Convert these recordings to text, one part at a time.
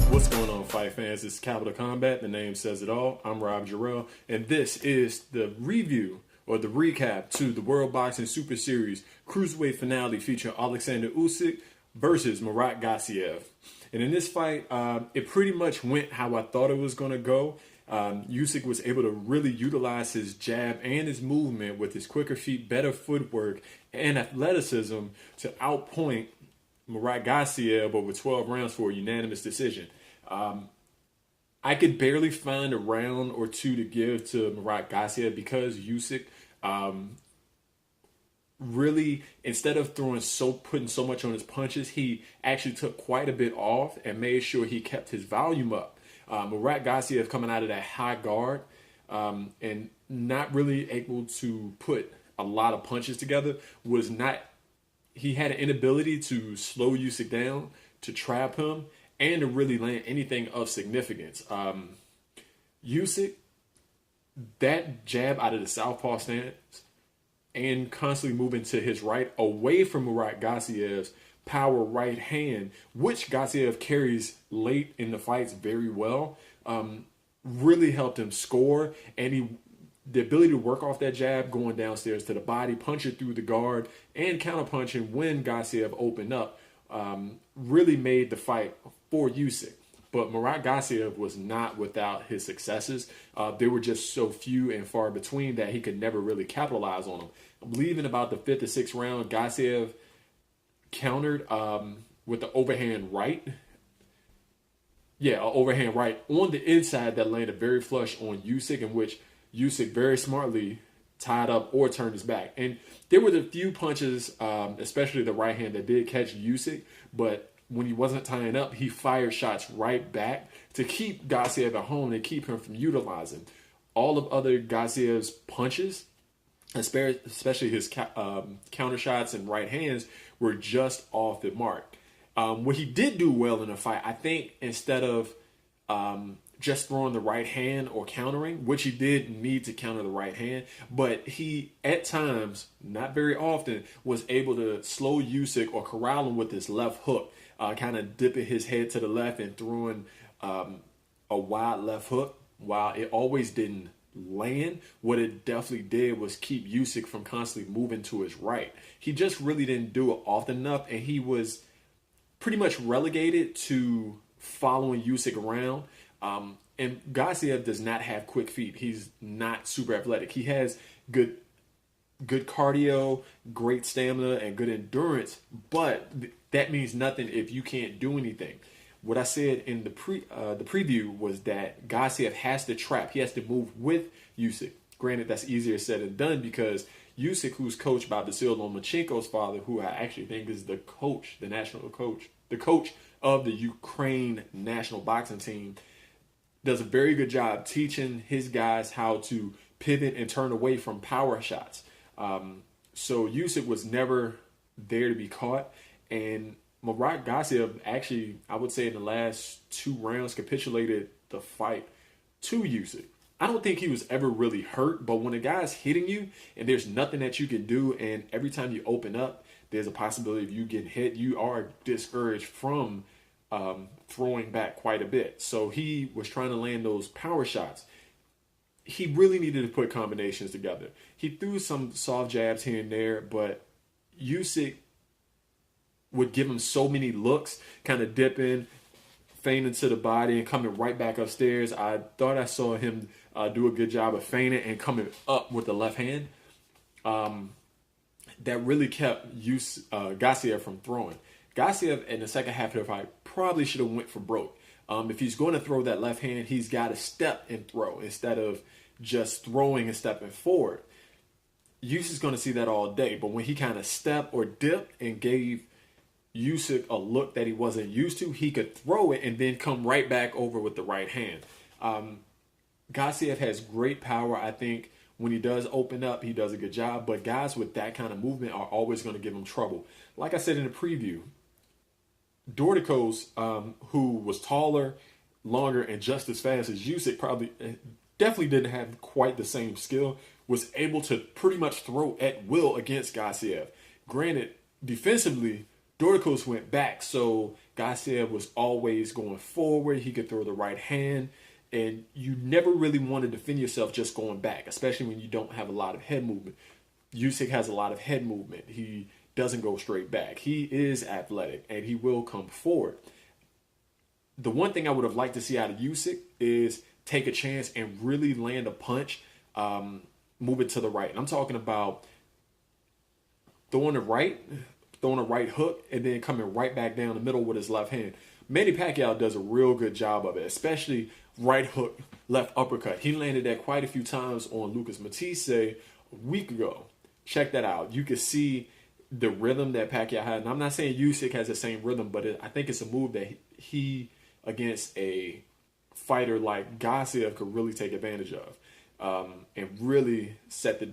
What's going on, fight fans? This is Capital Combat. The name says it all. I'm Rob Jarrell, and this is the review or the recap to the World Boxing Super Series Cruiserweight finale featuring Oleksandr Usyk versus Murat Gassiev. And in this fight, it pretty much went how I thought it was going to go. Usyk was able to really utilize his jab and his movement with his quicker feet, better footwork, and athleticism to outpoint Murat Gassiev over 12 rounds for a unanimous decision. I could barely find a round or two to give to Murat Gassiev because Usyk really, instead of putting so much on his punches, he actually took quite a bit off and made sure he kept his volume up. Murat Gassiev coming out of that high guard and not really able to put a lot of punches together he had an inability to slow Usyk down, to trap him, and to really land anything of significance. Usyk, that jab out of the southpaw stance and constantly moving to his right away from Murat Gassiev's power right hand, which Gassiev carries late in the fights very well, really helped him score. And the ability to work off that jab, going downstairs to the body, punch it through the guard, and counterpunching when Gassiev opened up, really made the fight for Usyk. But Murat Gassiev was not without his successes. They were just so few and far between that he could never really capitalize on them. I believe in about the 5th or 6th round, Gassiev countered with the overhand right. Yeah, an overhand right on the inside that landed very flush on Usyk, in which Usyk very smartly tied up or turned his back. And there were the few punches, especially the right hand, that did catch Usyk, but when he wasn't tying up, he fired shots right back to keep Gassiev at home and keep him from utilizing. All of other Gassiev's punches, especially his counter shots and right hands, were just off the mark. What he did do well in the fight, I think, instead of just throwing the right hand or countering, which he did need to counter the right hand, but he, at times, not very often, was able to slow Usyk or corral him with his left hook, kind of dipping his head to the left and throwing a wide left hook. While it always didn't land, what it definitely did was keep Usyk from constantly moving to his right. He just really didn't do it often enough, and he was pretty much relegated to following Usyk around. And Gassiev does not have quick feet. He's not super athletic. He has good cardio, great stamina, and good endurance, but that means nothing if you can't do anything. What I said in the preview was that Gassiev has to trap. He has to move with Usyk. Granted, that's easier said than done because Usyk, who's coached by Vasyl Lomachenko's father, who I actually think is the coach of the Ukraine national boxing team, does a very good job teaching his guys how to pivot and turn away from power shots. So Usyk was never there to be caught. And Murat Gassiev actually, I would say in the last 2 rounds, capitulated the fight to Usyk. I don't think he was ever really hurt, but when a guy's hitting you and there's nothing that you can do, and every time you open up, there's a possibility of you getting hit, you are discouraged from throwing back quite a bit. So he was trying to land those power shots. He really needed to put combinations together. He threw some soft jabs here and there, but Usyk would give him so many looks, kind of dipping, feigning to the body, and coming right back upstairs. I thought I saw him do a good job of feigning and coming up with the left hand. That really kept Gassiev from throwing. Gassiev in the second half of the fight probably should have went for broke. If he's going to throw that left hand, he's got to step and throw instead of just throwing and stepping forward. Usyk's going to see that all day, but when he kind of stepped or dipped and gave Usyk a look that he wasn't used to, he could throw it and then come right back over with the right hand. Gassiev has great power. I think when he does open up, he does a good job, but guys with that kind of movement are always going to give him trouble. Like I said in the preview, Dorticos, who was taller, longer, and just as fast as Usyk, definitely didn't have quite the same skill, was able to pretty much throw at will against Gassiev. Granted, defensively, Doricos went back, so Gassiev was always going forward. He could throw the right hand, and you never really want to defend yourself just going back, especially when you don't have a lot of head movement. Usyk has a lot of head movement. He doesn't go straight back. He is athletic, and he will come forward. The one thing I would have liked to see out of Usyk is take a chance and really land a punch, moving to the right. And I'm talking about throwing a right hook, and then coming right back down the middle with his left hand. Manny Pacquiao does a real good job of it, especially right hook, left uppercut. He landed that quite a few times on Lucas Matisse a week ago. Check that out. You can see the rhythm that Pacquiao had. And I'm not saying Usyk has the same rhythm, but I think it's a move that he against a fighter like Gassiev could really take advantage of, and really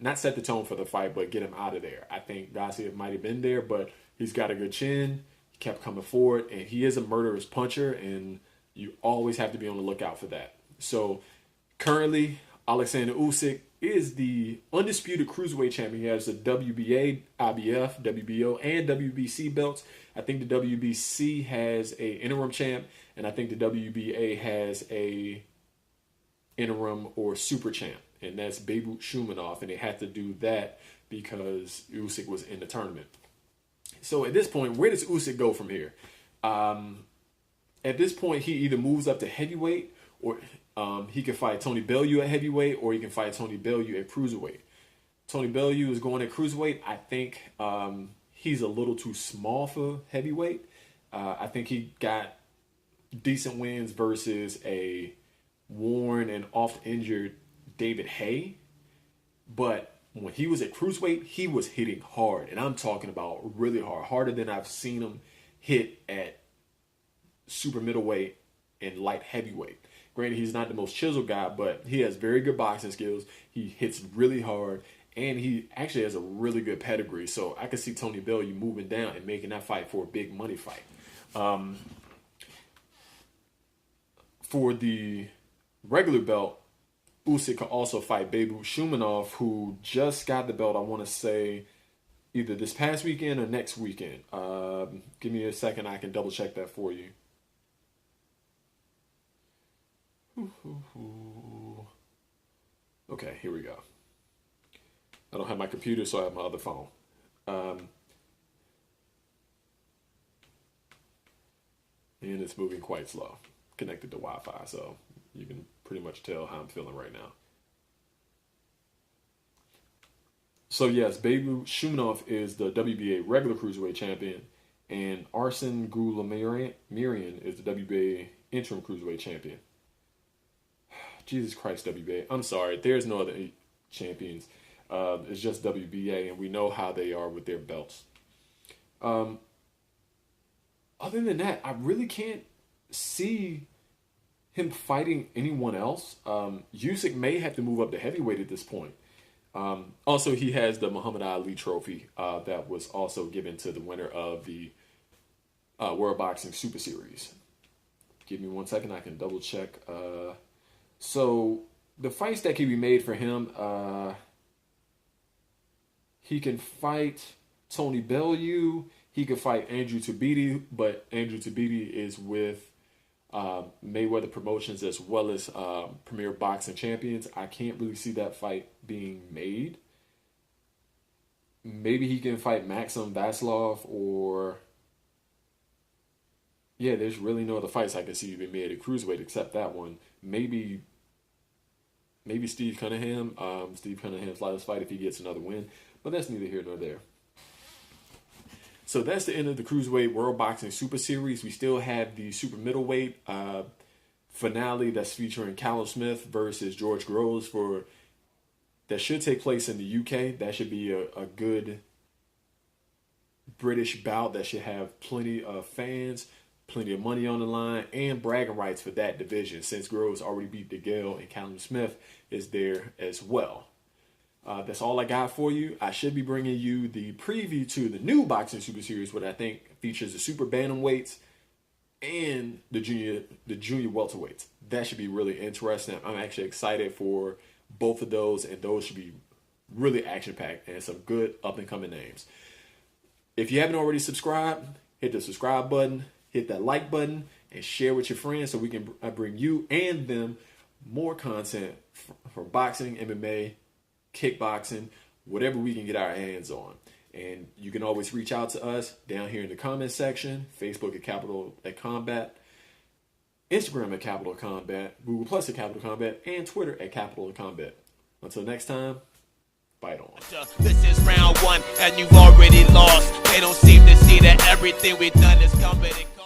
not set the tone for the fight, but get him out of there. I think Gassiev might have been there, but he's got a good chin. He kept coming forward, and he is a murderous puncher, and you always have to be on the lookout for that. So currently, Oleksandr Usyk is the undisputed cruiserweight champion. He has the WBA, IBF, WBO, and WBC belts. I think the WBC has a interim champ, and I think the WBA has a interim or super champ, and that's Beirut Shumanov, and they had to do that because Usyk was in the tournament. So at this point, where does Usyk go from here? At this point, he either moves up to heavyweight, or he can fight Tony Bellew at heavyweight, or he can fight Tony Bellew at cruiserweight. Tony Bellew is going at cruiserweight. I think he's a little too small for heavyweight. I think he got decent wins versus a worn and oft injured David Haye. But when he was at cruiserweight, he was hitting hard. And I'm talking about really hard. Harder than I've seen him hit at super middleweight and light heavyweight. Granted, he's not the most chiseled guy, but he has very good boxing skills. He hits really hard, and he actually has a really good pedigree. So I could see Tony Bellew moving down and making that fight for a big money fight. For the regular belt, Usyk could also fight Beirut Shumanov, who just got the belt, I want to say, either this past weekend or next weekend. Give me a second, I can double check that for you. Okay, here we go. I don't have my computer, so I have my other phone. And it's moving quite slow. Connected to Wi-Fi, so you can pretty much tell how I'm feeling right now. So yes, Beirut Shumanov is the WBA regular cruiserweight champion, and Arsen Goulamirian is the WBA interim cruiserweight champion. Jesus Christ, WBA. I'm sorry. There's no other champions. It's just WBA, and we know how they are with their belts. Other than that, I really can't see him fighting anyone else. Usyk may have to move up to heavyweight at this point. Also, he has the Muhammad Ali trophy that was also given to the winner of the World Boxing Super Series. Give me 1 second. I can double check. So the fights that can be made for him, he can fight Tony Bellew. He could fight Andrew Tabiti, but Andrew Tabiti is with Mayweather Promotions as well as Premier Boxing Champions. I can't really see that fight being made. Maybe he can fight Maxim Vasilov, or yeah, there's really no other fights I can see being made at cruiserweight except that one. Maybe Steve Cunningham. Steve Cunningham's lightest fight if he gets another win, but that's neither here nor there. So that's the end of the Cruiserweight World Boxing Super Series. We still have the Super Middleweight finale that's featuring Callum Smith versus George Groves that should take place in the UK. That should be a good British bout that should have plenty of fans, plenty of money on the line, and bragging rights for that division, since Groves already beat DeGale and Callum Smith is there as well. That's all I got for you. I should be bringing you the preview to the new Boxing Super Series, what I think features the super bantamweights and the junior welterweights. That should be really interesting. I'm actually excited for both of those, and those should be really action-packed and some good up-and-coming names. If you haven't already subscribed, hit the subscribe button, hit that like button, and share with your friends so we can bring you and them more content for boxing, MMA, kickboxing, whatever we can get our hands on. And you can always reach out to us down here in the comment section, Facebook at Capital at Combat, Instagram at Capital Combat, Google Plus at Capital Combat, and Twitter at Capital Combat. Until next time, fight on. This is round one, and you've already lost. They don't seem to see that everything we've done is coming and